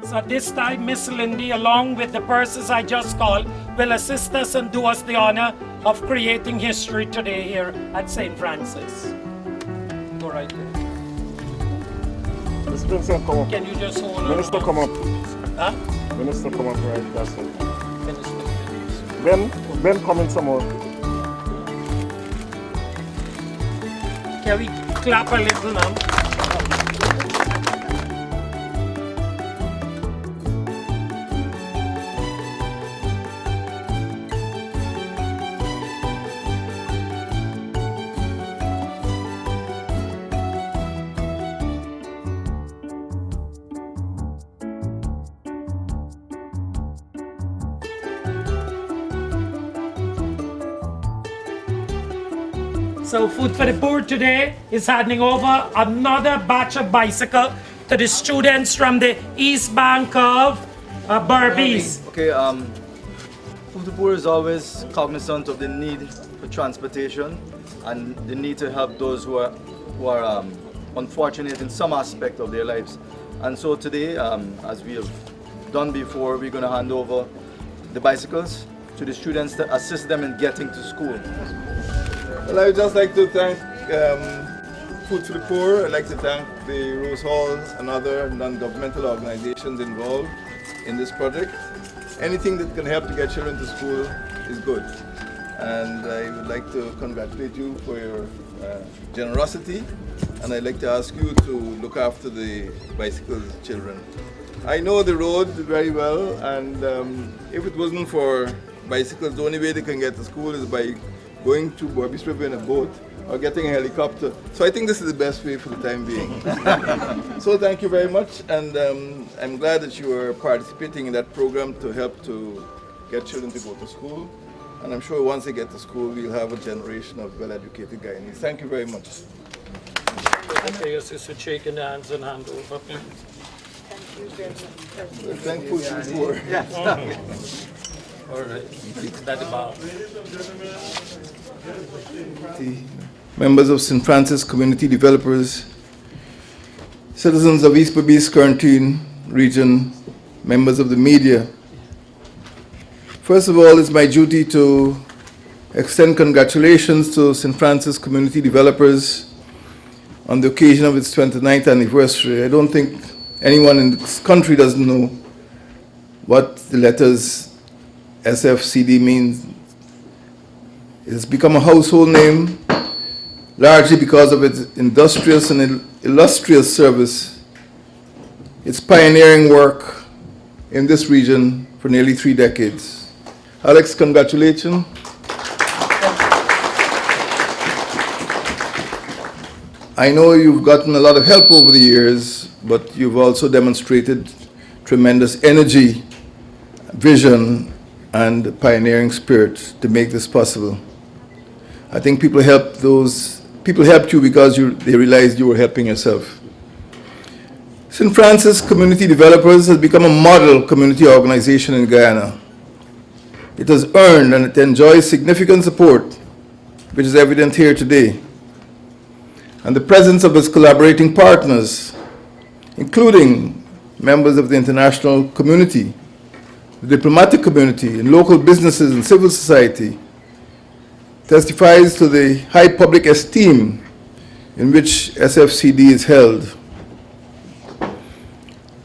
So at this time, Miss Lindy, along with the persons I just called, will assist us and do us the honor of creating history today here at St. Francis. Go right there. Mr. Vincent, come up. Can you just hold on? Minister, come up. Huh? Minister, come up, right? That's it. Minister. Ben, come in some more. Can we clap a little now? So Food for the Poor today is handing over another batch of bicycle to the students from the East Bank of Berbice. Okay, Food for the Poor is always cognizant of the need for transportation and the need to help those who are unfortunate in some aspect of their lives. And so today, as we have done before, we're going to hand over the bicycles to the students to assist them in getting to school. Well, I would just like to thank Food for the Poor. I'd like to thank the Rose Hall and other non-governmental organizations involved in this project. Anything that can help to get children to school is good. And I would like to congratulate you for your generosity. And I'd like to ask you to look after the bicycle children. I know the road very well, and if it wasn't for bicycles, the only way they can get to school is by going to Berbice River in a boat or getting a helicopter. So I think this is the best way for the time being. So thank you very much, and I'm glad that you are participating in that program to help to get children to go to school. And I'm sure once they get to school, we'll have a generation of well-educated Guyanese. Thank you very much. Okay, your sister shaking hands and hand over, please. Thank you very much. Thank Food for the Poor. All right, that's about. Members of St. Francis community developers, citizens of East Berbice Quarantine region, members of the media. First of all, it's my duty to extend congratulations to St. Francis community developers on the occasion of its 29th anniversary. I don't think anyone in this country doesn't know what the letters SFCD means. It has become a household name largely because of its industrious and illustrious service, its pioneering work in this region for nearly 3 decades. Alex, congratulations. I know you've gotten a lot of help over the years, but you've also demonstrated tremendous energy, vision, and pioneering spirit to make this possible. I think people helped you because they realized you were helping yourself. St. Francis Community Developers has become a model community organization in Guyana. It has earned and it enjoys significant support, which is evident here today. And the presence of its collaborating partners, including members of the international community, the diplomatic community, and local businesses and civil society, testifies to the high public esteem in which SFCD is held.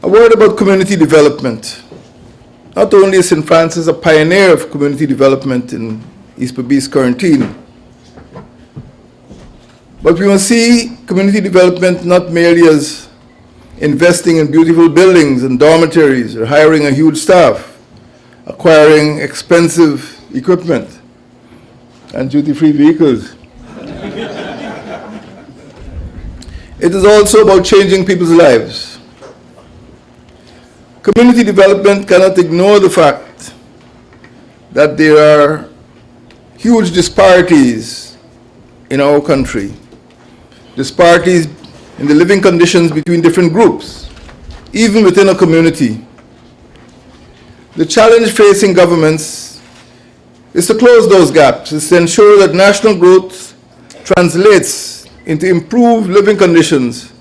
A word about community development. Not only is St. Francis a pioneer of community development in East Berbice Quarantine, but we must see community development not merely as investing in beautiful buildings and dormitories or hiring a huge staff, acquiring expensive equipment and duty-free vehicles. It is also about changing people's lives. Community development cannot ignore the fact that there are huge disparities in our country, disparities in the living conditions between different groups, even within a community. The challenge facing governments is to close those gaps, is to ensure that national growth translates into improved living conditions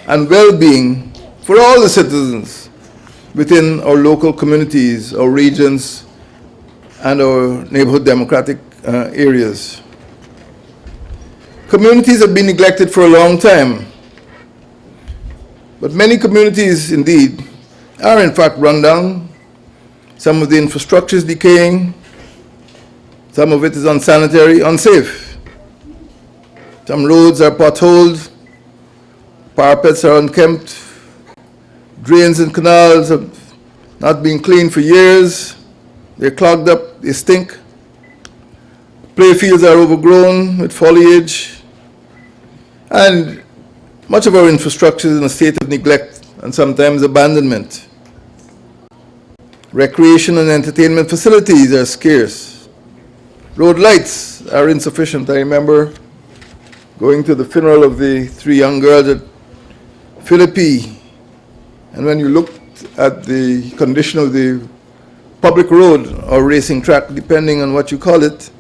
and well-being for all the citizens, within our local communities, our regions, and our neighborhood democratic areas. Communities have been neglected for a long time, but many communities indeed are in fact run down. Some of the infrastructure is decaying, some of it is unsanitary, unsafe. Some roads are potholed, parapets are unkempt, drains and canals have not been cleaned for years, they're clogged up, they stink. Playfields are overgrown with foliage, and much of our infrastructure is in a state of neglect and sometimes abandonment. Recreation and entertainment facilities are scarce. Road lights are insufficient. I remember going to the funeral of the 3 young girls at Philippi, and when you looked at the condition of the public road or racing track, depending on what you call it,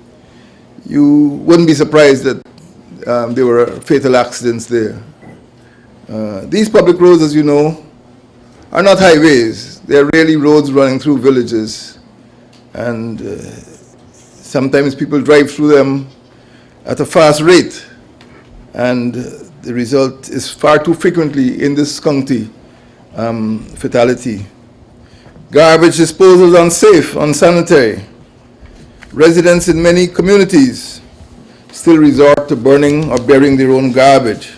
you wouldn't be surprised that there were fatal accidents there. These public roads, as you know, are not highways. They're really roads running through villages, and sometimes people drive through them at a fast rate, and the result is far too frequently in this county fatality. Garbage disposal is unsafe, unsanitary. Residents in many communities still resort to burning or burying their own garbage,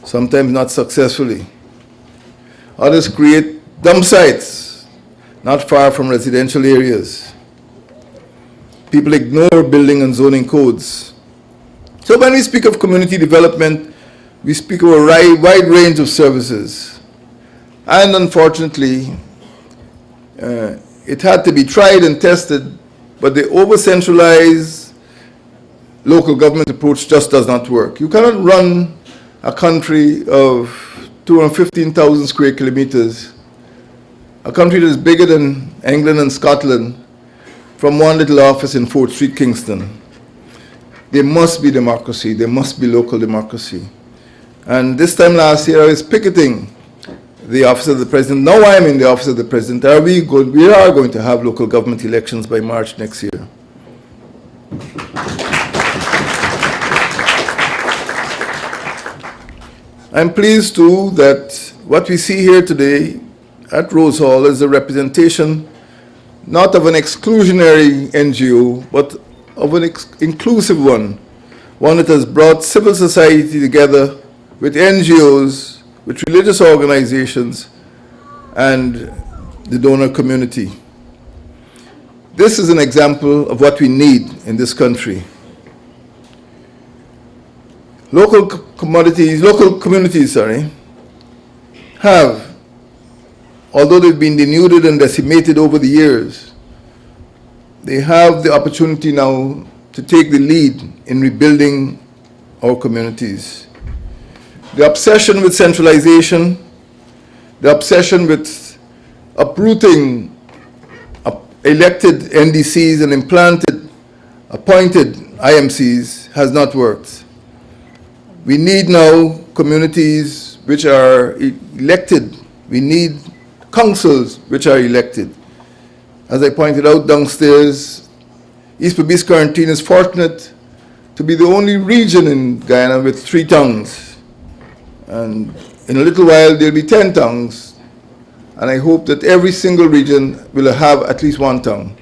sometimes not successfully. Others create dump sites not far from residential areas. People ignore building and zoning codes. So when we speak of community development, we speak of a wide range of services. And unfortunately, it had to be tried and tested, but the over-centralized local government approach just does not work. You cannot run a country of 215,000 square kilometers, a country that is bigger than England and Scotland, from one little office in 4th Street, Kingston. There must be democracy, there must be local democracy. And this time last year I was picketing the office of the president. Now I am in the office of the president. We are going to have local government elections by March next year. I'm pleased too that what we see here today at Rose Hall is a representation not of an exclusionary NGO, but of an inclusive one that has brought civil society together with NGOs, with religious organizations, and the donor community. This is an example of what we need in this country. Local communities have, although they've been denuded and decimated over the years, they have the opportunity now to take the lead in rebuilding our communities. The obsession with centralization, the obsession with uprooting elected NDCs and appointed IMCs has not worked. We need now communities which are elected. We need councils which are elected. As I pointed out downstairs, East Berbice Quarantine is fortunate to be the only region in Guyana with 3 towns. And in a little while there will be 10 towns, and I hope that every single region will have at least 1 town.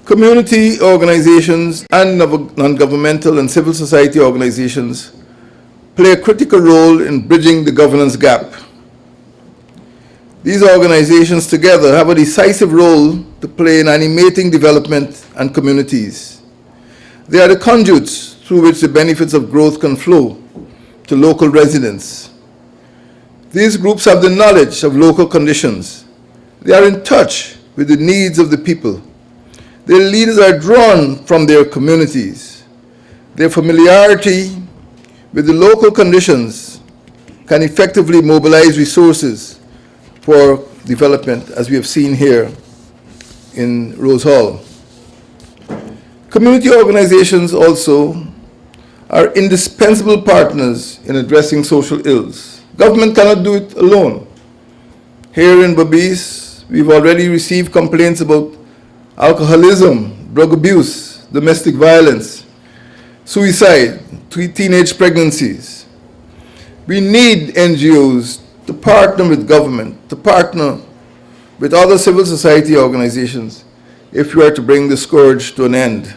Community organizations and non-governmental and civil society organizations play a critical role in bridging the governance gap. These organizations together have a decisive role to play in animating development and communities. They are the conduits through which the benefits of growth can flow to local residents. These groups have the knowledge of local conditions. They are in touch with the needs of the people. Their leaders are drawn from their communities. Their familiarity with the local conditions can effectively mobilize resources for development, as we have seen here in Rose Hall. Community organizations also are indispensable partners in addressing social ills. Government cannot do it alone. Here in Berbice, we've already received complaints about alcoholism, drug abuse, domestic violence, suicide, teenage pregnancies. We need NGOs to partner with government, to partner with other civil society organizations if we are to bring the scourge to an end.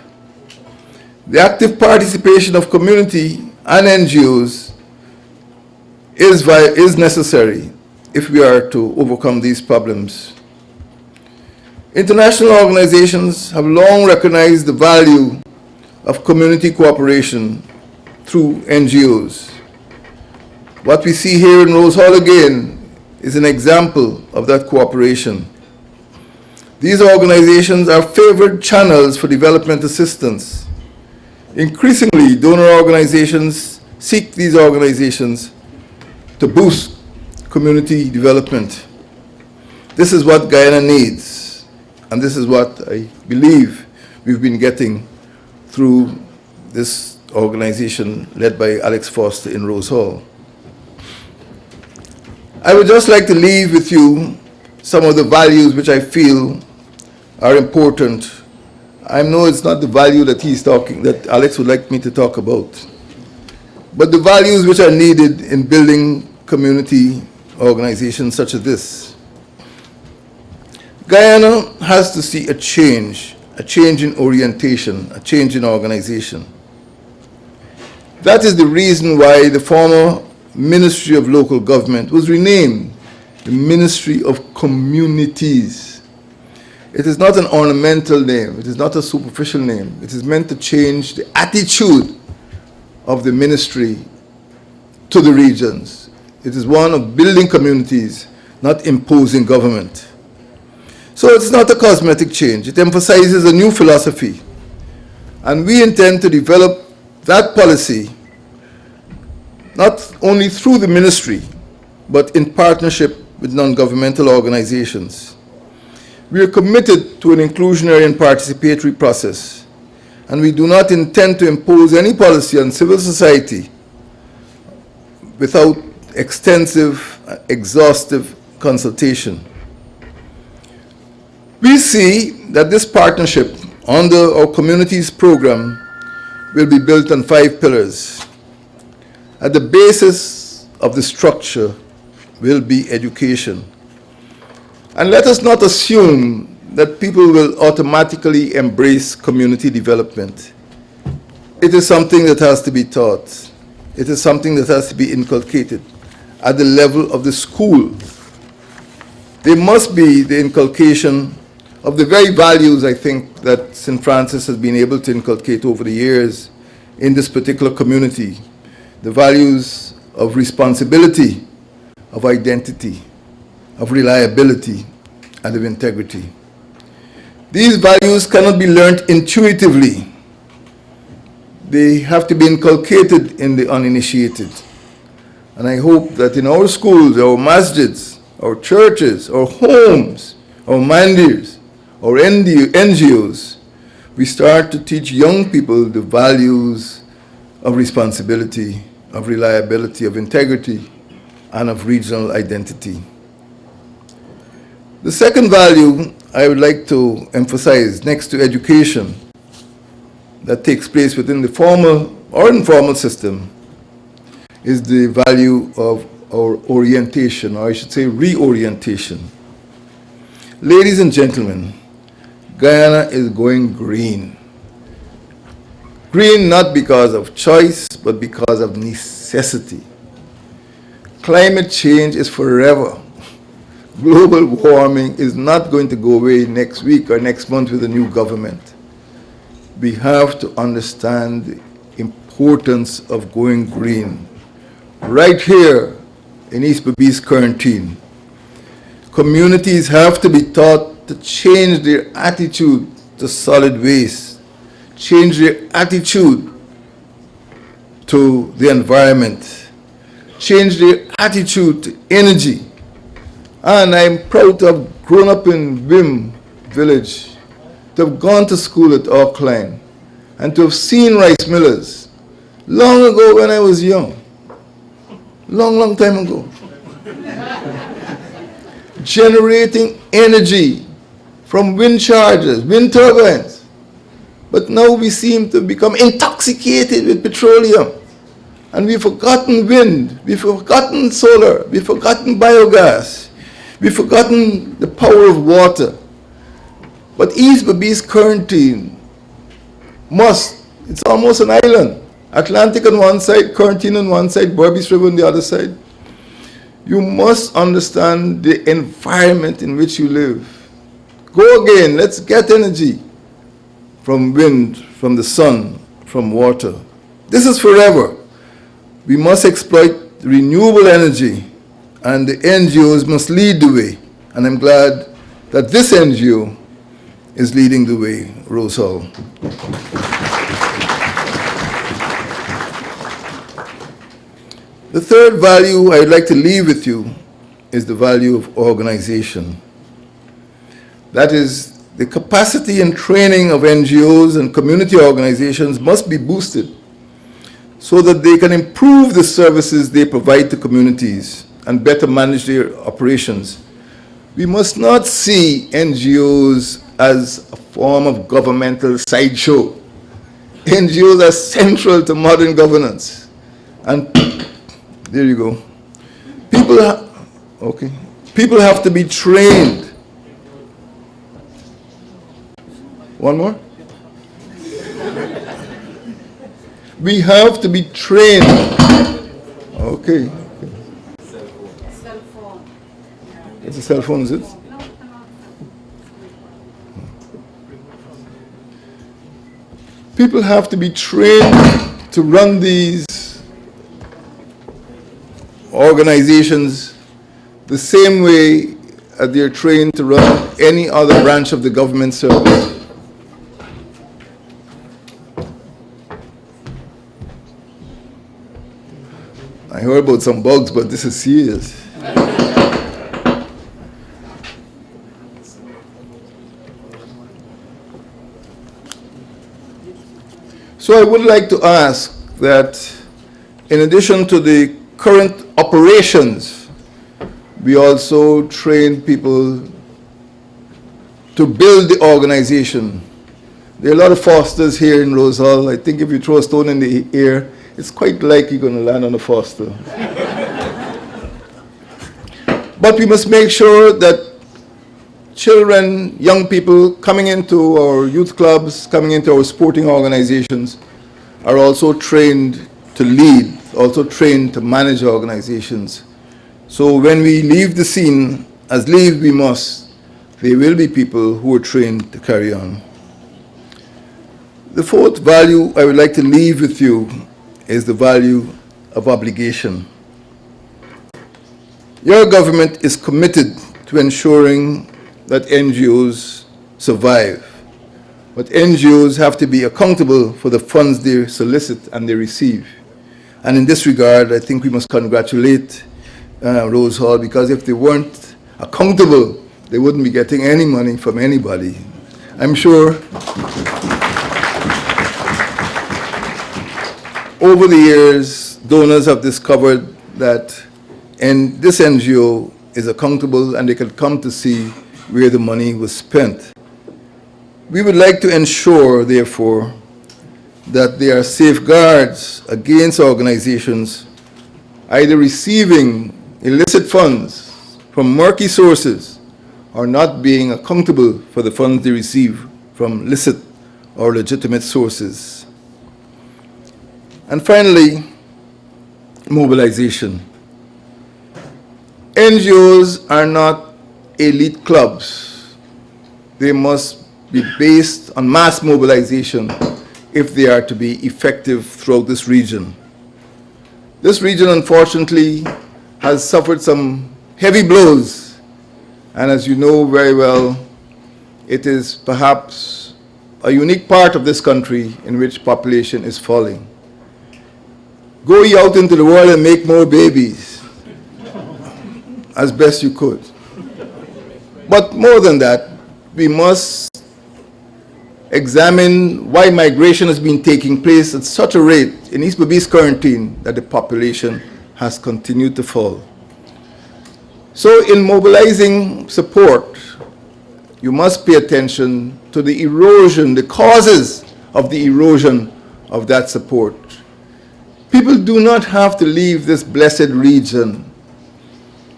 The active participation of community and NGOs is necessary if we are to overcome these problems. International organizations have long recognized the value of community cooperation through NGOs. What we see here in Rose Hall again is an example of that cooperation. These organizations are favored channels for development assistance. Increasingly, donor organizations seek these organizations to boost community development. This is what Guyana needs, and this is what I believe we've been getting through this organization led by Alex Foster in Rose Hall. I would just like to leave with you some of the values which I feel are important. I know it's not the value that Alex would like me to talk about, but the values which are needed in building community organizations such as this. Guyana has to see a change in orientation, a change in organization. That is the reason why the former Ministry of Local Government was renamed the Ministry of Communities. It is not an ornamental name. It is not a superficial name. It is meant to change the attitude of the ministry to the regions. It is one of building communities, not imposing government. So it's not a cosmetic change. It emphasizes a new philosophy. And we intend to develop that policy not only through the ministry, but in partnership with non-governmental organizations. We are committed to an inclusionary and participatory process, and we do not intend to impose any policy on civil society without extensive, exhaustive consultation. We see that this partnership under our communities program will be built on 5 pillars. At the basis of the structure will be education. And let us not assume that people will automatically embrace community development. It is something that has to be taught. It is something that has to be inculcated at the level of the school. There must be the inculcation of the very values, I think, that St. Francis has been able to inculcate over the years in this particular community. The values of responsibility, of identity, of reliability, and of integrity. These values cannot be learned intuitively. They have to be inculcated in the uninitiated. And I hope that in our schools, our masjids, our churches, our homes, our mandirs, our NGOs, we start to teach young people the values of responsibility, of reliability, of integrity, and of regional identity. The second value I would like to emphasize, next to education, that takes place within the formal or informal system, is the value of our orientation, or I should say reorientation. Ladies and gentlemen, Guyana is going green. Green not because of choice, but because of necessity. Climate change is forever. Global warming is not going to go away next week or next month with a new government. We have to understand the importance of going green. Right here in East Berbice quarantine, communities have to be taught to change their attitude to solid waste, change their attitude to the environment, change their attitude to energy. And I'm proud to have grown up in Wim village, to have gone to school at Auckland, and to have seen rice millers Long ago when I was young, long time ago, generating energy from wind chargers, wind turbines. But now we seem to become intoxicated with petroleum. And we've forgotten wind, we've forgotten solar, we've forgotten biogas, we've forgotten the power of water. But East Berbice Quarantine it's almost an island. Atlantic on one side, Quarantine on one side, Berbice River on the other side. You must understand the environment in which you live. Go again, let's get energy from wind, from the sun, from water. This is forever. We must exploit renewable energy, and the NGOs must lead the way. And I'm glad that this NGO is leading the way, Rose Hall. The third value I'd like to leave with you is the value of organization. That is, the capacity and training of NGOs and community organizations must be boosted so that they can improve the services they provide to communities and better manage their operations. We must not see NGOs as a form of governmental sideshow. NGOs are central to modern governance. And there you go. People have to be trained. One more? We have to be trained. Okay. Cell phone. It's a cell phone, is it? People have to be trained to run these organizations the same way as they're trained to run any other branch of the government service. I heard about some bugs, but this is serious. So I would like to ask that in addition to the current operations, we also train people to build the organization. There are a lot of fosters here in Rose Hall. I think if you throw a stone in the air, it's quite likely you're going to land on a foster. But we must make sure that children, young people coming into our youth clubs, coming into our sporting organizations, are also trained to lead, also trained to manage organizations. So when we leave the scene, as leave we must, there will be people who are trained to carry on. The fourth value I would like to leave with you is the value of obligation. Your government is committed to ensuring that NGOs survive, but NGOs have to be accountable for the funds they solicit and they receive. And in this regard, I think we must congratulate Rose Hall, because if they weren't accountable, they wouldn't be getting any money from anybody. I'm sure over the years, donors have discovered that this NGO is accountable and they can come to see where the money was spent. We would like to ensure, therefore, that there are safeguards against organizations either receiving illicit funds from murky sources or not being accountable for the funds they receive from licit or legitimate sources. And finally, mobilization. NGOs are not elite clubs. They must be based on mass mobilization if they are to be effective throughout this region. This region, unfortunately, has suffered some heavy blows, and as you know very well, it is perhaps a unique part of this country in which population is falling. Go ye out into the world and make more babies, as best you could. But more than that, we must examine why migration has been taking place at such a rate in East Berbice quarantine that the population has continued to fall. So in mobilizing support, you must pay attention to the erosion, the causes of the erosion of that support. People do not have to leave this blessed region.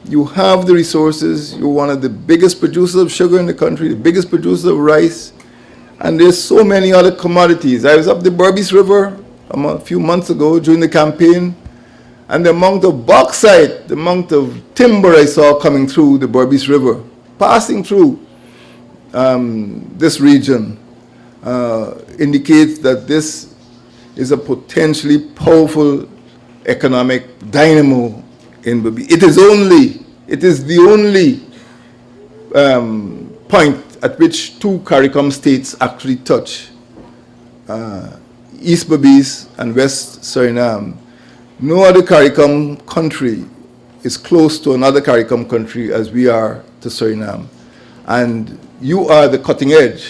You have the resources. You're one of the biggest producers of sugar in the country, the biggest producer of rice, and there's so many other commodities. I was up the Berbice River a few months ago during the campaign, and the amount of bauxite, the amount of timber I saw coming through the Berbice River, passing through this region, indicates that this is a potentially powerful economic dynamo in Berbice. It is the only point at which two CARICOM states actually touch, East Berbice and West Suriname. No other CARICOM country is close to another CARICOM country as we are to Suriname. And you are the cutting edge.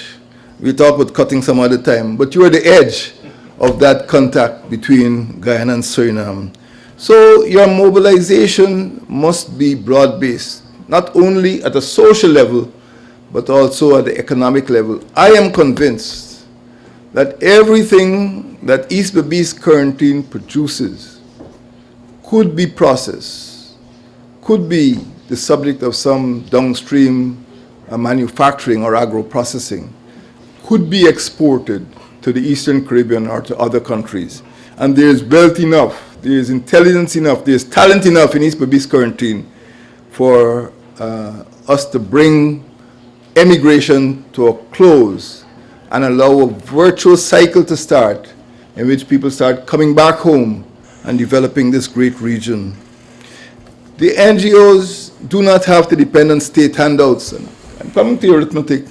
We'll talk about cutting some other time, but you are the edge of that contact between Guyana and Suriname. So your mobilization must be broad-based, not only at a social level, but also at the economic level. I am convinced that everything that East Berbice quarantine produces could be processed, could be the subject of some downstream manufacturing or agro-processing, could be exported to the Eastern Caribbean or to other countries. And there's wealth enough, there's intelligence enough, there's talent enough in East Berbice quarantine for us to bring emigration to a close and allow a virtuous cycle to start in which people start coming back home and developing this great region. The NGOs do not have to depend on state handouts. And I'm coming to your arithmetic.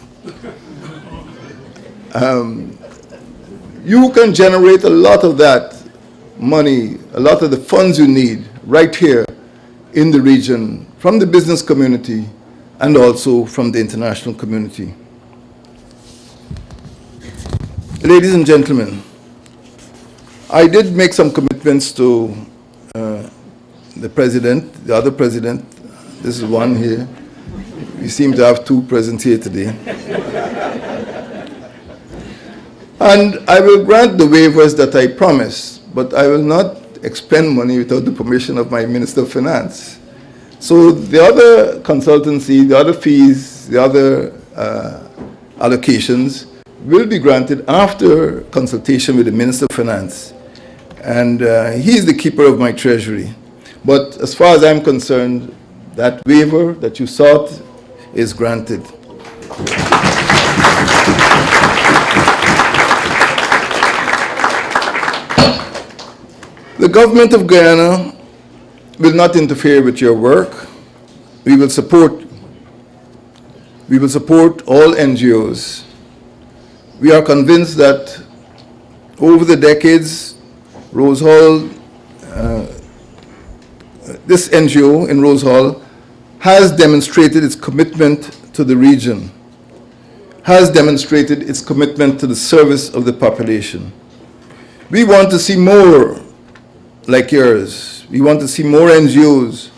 You can generate a lot of that money, a lot of the funds you need right here in the region from the business community and also from the international community. Ladies and gentlemen, I did make some commitments to the president, the other president. This is one here. We seem to have two present here today. And I will grant the waivers that I promised, but I will not expend money without the permission of my Minister of Finance. So the other consultancy, the other fees, the other allocations will be granted after consultation with the Minister of Finance. And he is the keeper of my treasury. But as far as I'm concerned, that waiver that you sought is granted. The government of Guyana will not interfere with your work. We will support all NGOs. We are convinced that over the decades, Rose Hall, this NGO in Rose Hall has demonstrated its commitment to the region, has demonstrated its commitment to the service of the population. We want to see more like yours. We want to see more NGOs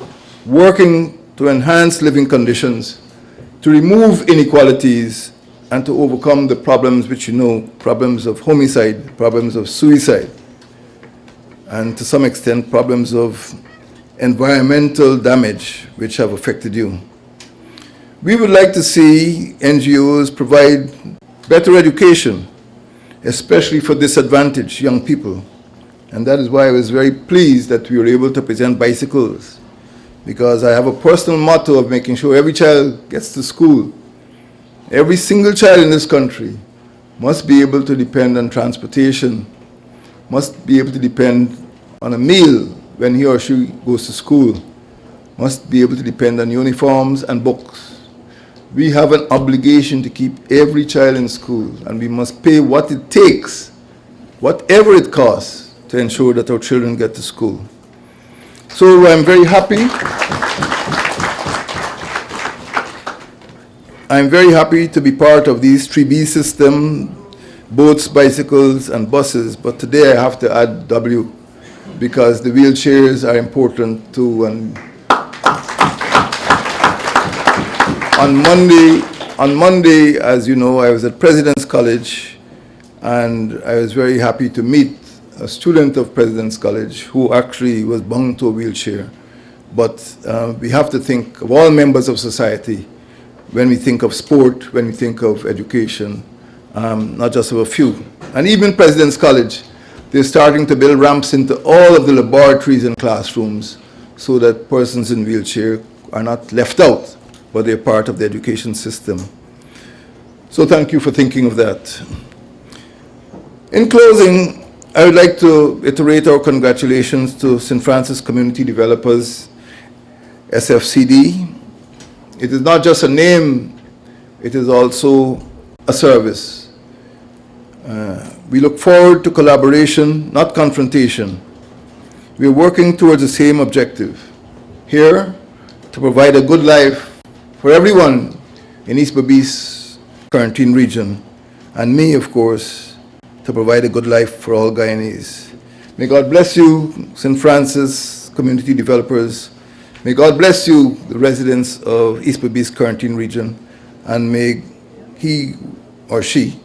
working to enhance living conditions, to remove inequalities, and to overcome the problems which you know, problems of homicide, problems of suicide, and to some extent problems of environmental damage which have affected you. We would like to see NGOs provide better education, especially for disadvantaged young people. And that is why I was very pleased that we were able to present bicycles, because I have a personal motto of making sure every child gets to school. Every single child in this country must be able to depend on transportation, must be able to depend on a meal when he or she goes to school, must be able to depend on uniforms and books. We have an obligation to keep every child in school, and we must pay what it takes, whatever it costs, to ensure that our children get to school. So I'm very happy. I'm very happy to be part of these 3B system boats, bicycles, and buses, but today I have to add W because the wheelchairs are important too. And on Monday, as you know, I was at President's College, and I was very happy to meet a student of President's College who actually was bound to a wheelchair. But we have to think of all members of society when we think of sport, when we think of education, not just of a few. And even President's College, they're starting to build ramps into all of the laboratories and classrooms so that persons in wheelchair are not left out, but they're part of the education system. So thank you for thinking of that. In closing, I would like to iterate our congratulations to St. Francis Community Developers, SFCD. It is not just a name, it is also a service. We look forward to collaboration, not confrontation. We are working towards the same objective. Here, to provide a good life for everyone in East Berbice quarantine region, and me, of course, to provide a good life for all Guyanese. May God bless you, St. Francis Community Developers. May God bless you, the residents of East Berbice quarantine region, and may he or she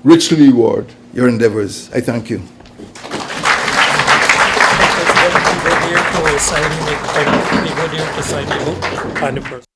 richly reward your endeavors. I thank you. We go there to sign the book and the person.